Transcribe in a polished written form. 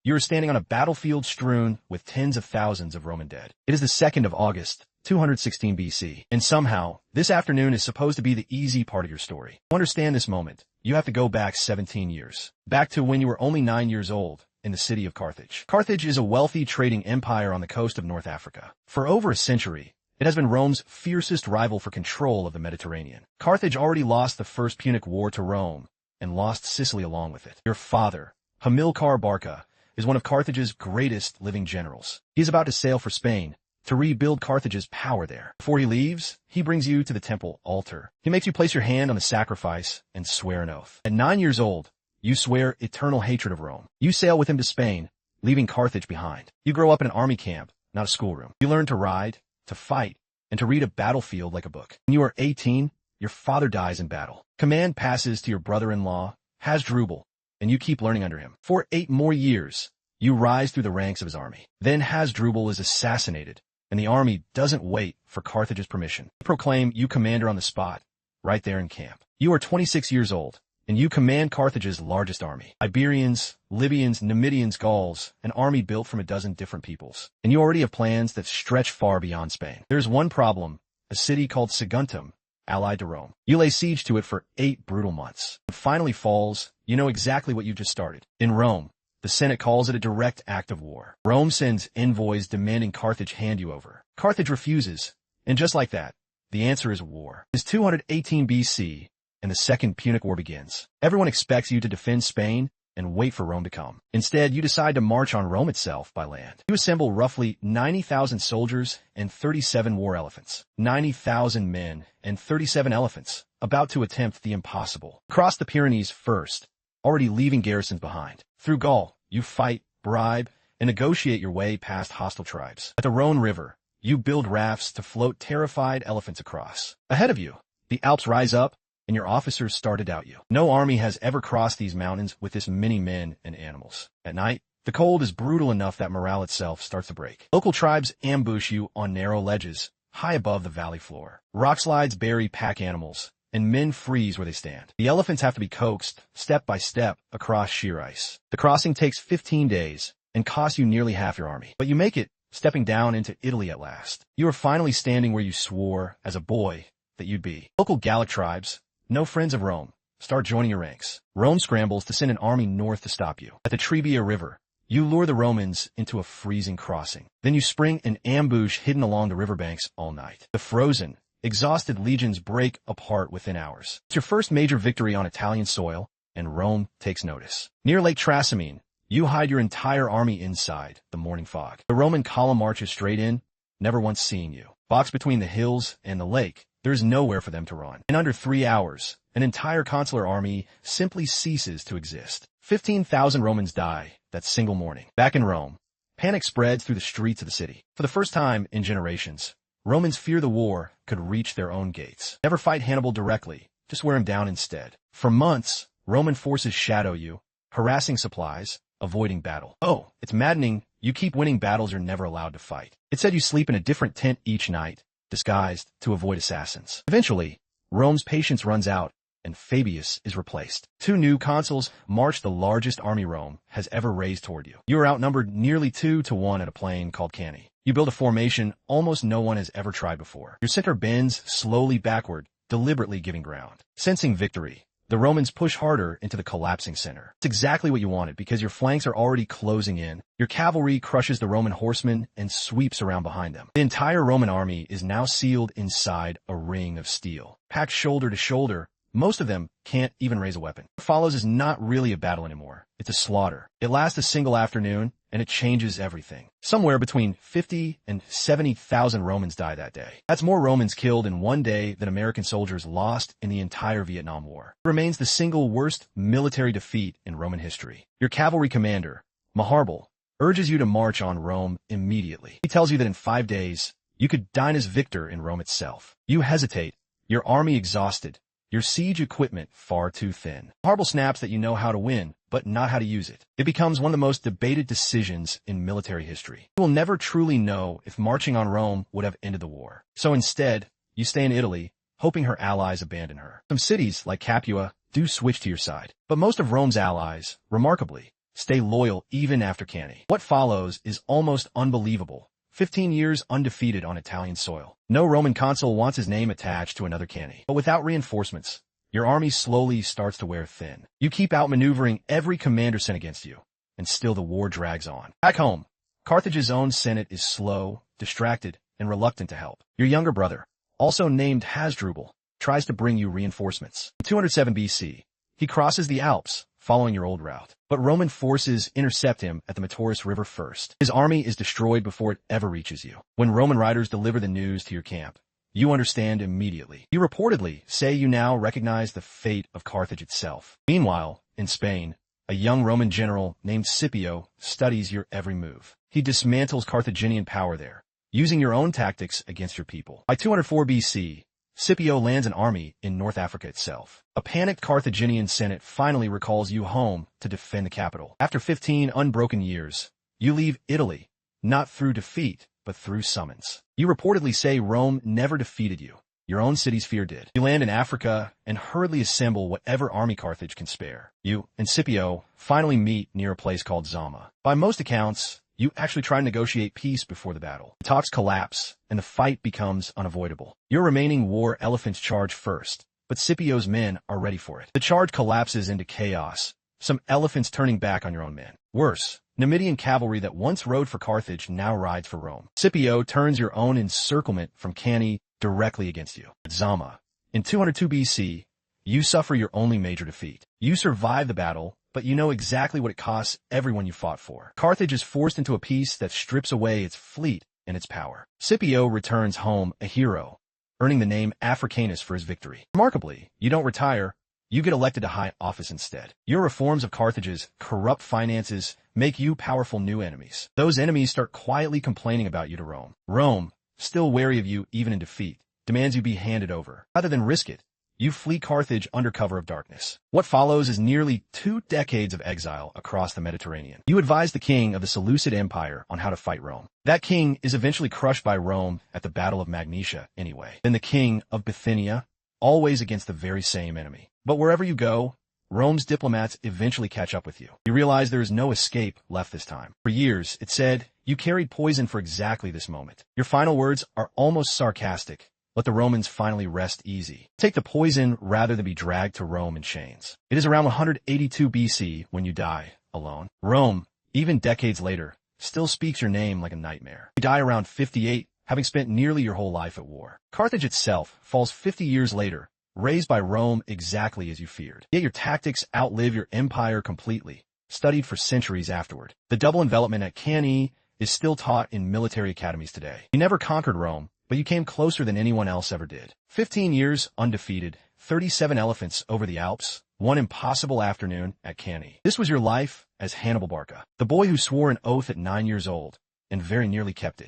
You are standing on a battlefield strewn with tens of thousands of Roman dead. It is the 2nd of August, 216 BC, and somehow, this afternoon is supposed to be the easy part of your story. To understand this moment, you have to go back 17 years. Back to when you were only 9 years old, in the city of Carthage. Carthage is a wealthy trading empire on the coast of North Africa. For over a century, it has been Rome's fiercest rival for control of the Mediterranean. Carthage already lost the First Punic War to Rome, and lost Sicily along with it. Your father, Hannibal Barca, is one of Carthage's greatest living generals. He is about to sail for Spain, to rebuild Carthage's power there. Before he leaves, he brings you to the temple altar. He makes you place your hand on the sacrifice and swear an oath. At 9 years old, you swear eternal hatred of Rome. You sail with him to Spain, leaving Carthage behind. You grow up in an army camp, not a schoolroom. You learn to ride, to fight, and to read a battlefield like a book. When you are 18, your father dies in battle. Command passes to your brother-in-law, Hasdrubal, and you keep learning under him. For 8 more years, you rise through the ranks of his army. Then Hasdrubal is assassinated, and the army doesn't wait for Carthage's permission. They proclaim you commander on the spot, right there in camp. You are 26 years old, and you command Carthage's largest army. Iberians, Libyans, Numidians, Gauls, an army built from a dozen different peoples. And you already have plans that stretch far beyond Spain. There's one problem, a city called Saguntum, allied to Rome. You lay siege to it for 8 brutal months. It finally falls, you know exactly what you just started. In Rome, the Senate calls it a direct act of war. Rome sends envoys demanding Carthage hand you over. Carthage refuses, and just like that, the answer is war. It's 218 BC, and the Second Punic War begins. Everyone expects you to defend Spain and wait for Rome to come. Instead, you decide to march on Rome itself by land. You assemble roughly 90,000 soldiers and 37 war elephants. 90,000 men and 37 elephants, about to attempt the impossible. Cross the Pyrenees first, already leaving garrisons behind. Through Gaul, you fight, bribe, and negotiate your way past hostile tribes. At the Rhone River, you build rafts to float terrified elephants across. Ahead of you, the Alps rise up, and your officers start to doubt you. No army has ever crossed these mountains with this many men and animals. At night, the cold is brutal enough that morale itself starts to break. Local tribes ambush you on narrow ledges, high above the valley floor. Rock slides bury pack animals, and men freeze where they stand. The elephants have to be coaxed, step by step, across sheer ice. The crossing takes 15 days, and costs you nearly half your army. But you make it, stepping down into Italy at last. You are finally standing where you swore, as a boy, that you'd be. Local Gallic tribes, no friends of Rome, start joining your ranks. Rome scrambles to send an army north to stop you. At the Trebia River, you lure the Romans into a freezing crossing. Then you spring an ambush hidden along the riverbanks all night. The frozen, exhausted legions break apart within hours. It's your first major victory on Italian soil, and Rome takes notice. Near Lake Trasimene, you hide your entire army inside the morning fog. The Roman column marches straight in, never once seeing you. Boxed between the hills and the lake, there is nowhere for them to run. In under 3 hours, an entire consular army simply ceases to exist. 15,000 Romans die that single morning. Back in Rome, panic spreads through the streets of the city. For the first time in generations, Romans fear the war could reach their own gates. Never fight Hannibal directly, just wear him down instead. For months, Roman forces shadow you, harassing supplies, avoiding battle. Oh, it's maddening. You keep winning battles you're never allowed to fight. It said you sleep in a different tent each night, disguised to avoid assassins. Eventually, Rome's patience runs out, and Fabius is replaced. 2 new consuls march the largest army Rome has ever raised toward you. You are outnumbered nearly 2 to 1 at a plain called Cannae. You build a formation almost no one has ever tried before. Your center bends slowly backward, deliberately giving ground. Sensing victory, the Romans push harder into the collapsing center. It's exactly what you wanted because your flanks are already closing in. Your cavalry crushes the Roman horsemen and sweeps around behind them. The entire Roman army is now sealed inside a ring of steel. Packed shoulder to shoulder, most of them can't even raise a weapon. What follows is not really a battle anymore. It's a slaughter. It lasts a single afternoon, and it changes everything. Somewhere between 50 and 70,000 Romans die that day. That's more Romans killed in one day than American soldiers lost in the entire Vietnam War. It remains the single worst military defeat in Roman history. Your cavalry commander, Hannibal, urges you to march on Rome immediately. He tells you that in 5 days, you could dine as victor in Rome itself. You hesitate, your army exhausted, your siege equipment far too thin. Hannibal snaps that you know how to win, but not how to use it. It becomes one of the most debated decisions in military history. You will never truly know if marching on Rome would have ended the war. So instead, you stay in Italy, hoping her allies abandon her. Some cities, like Capua, do switch to your side. But most of Rome's allies, remarkably, stay loyal even after Cannae. What follows is almost unbelievable. 15 years undefeated on Italian soil. No Roman consul wants his name attached to another Cannae. But without reinforcements, your army slowly starts to wear thin. You keep outmaneuvering every commander sent against you, and still the war drags on. Back home, Carthage's own senate is slow, distracted, and reluctant to help. Your younger brother, also named Hasdrubal, tries to bring you reinforcements. In 207 BC, he crosses the Alps, following your old route. But Roman forces intercept him at the Metaurus River first. His army is destroyed before it ever reaches you. When Roman riders deliver the news to your camp, you understand immediately. You reportedly say you now recognize the fate of Carthage itself. Meanwhile, in Spain, a young Roman general named Scipio studies your every move. He dismantles Carthaginian power there, using your own tactics against your people. By 204 BC, Scipio lands an army in North Africa itself. A panicked Carthaginian senate finally recalls you home to defend the capital. After 15 unbroken years, you leave Italy, not through defeat, but through summons. You reportedly say Rome never defeated you. Your own city's fear did. You land in Africa and hurriedly assemble whatever army Carthage can spare. You and Scipio finally meet near a place called Zama. By most accounts, you actually try to negotiate peace before the battle. The talks collapse, and the fight becomes unavoidable. Your remaining war elephants charge first, but Scipio's men are ready for it. The charge collapses into chaos, some elephants turning back on your own men. Worse, Numidian cavalry that once rode for Carthage now rides for Rome. Scipio turns your own encirclement from Cannae directly against you. At Zama, in 202 BC, you suffer your only major defeat. You survive the battle, but you know exactly what it costs everyone you fought for. Carthage is forced into a peace that strips away its fleet and its power. Scipio returns home a hero, earning the name Africanus for his victory. Remarkably, you don't retire, you get elected to high office instead. Your reforms of Carthage's corrupt finances make you powerful new enemies. Those enemies start quietly complaining about you to Rome. Rome, still wary of you even in defeat, demands you be handed over. Rather than risk it, you flee Carthage under cover of darkness. What follows is nearly 2 decades of exile across the Mediterranean. You advise the king of the Seleucid Empire on how to fight Rome. That king is eventually crushed by Rome at the Battle of Magnesia anyway. Then the king of Bithynia, always against the very same enemy. But wherever you go, Rome's diplomats eventually catch up with you. You realize there is no escape left this time. For years, it said, you carried poison for exactly this moment. Your final words are almost sarcastic. Let the Romans finally rest easy. Take the poison rather than be dragged to Rome in chains. It is around 182 BC when you die, alone. Rome, even decades later, still speaks your name like a nightmare. You die around 58, having spent nearly your whole life at war. Carthage itself falls 50 years later, raised by Rome exactly as you feared. Yet your tactics outlive your empire completely, studied for centuries afterward. The double envelopment at Cannae is still taught in military academies today. You never conquered Rome, but you came closer than anyone else ever did. 15 years undefeated, 37 elephants over the Alps, one impossible afternoon at Cannae. This was your life as Hannibal Barca, the boy who swore an oath at 9 years old and very nearly kept it.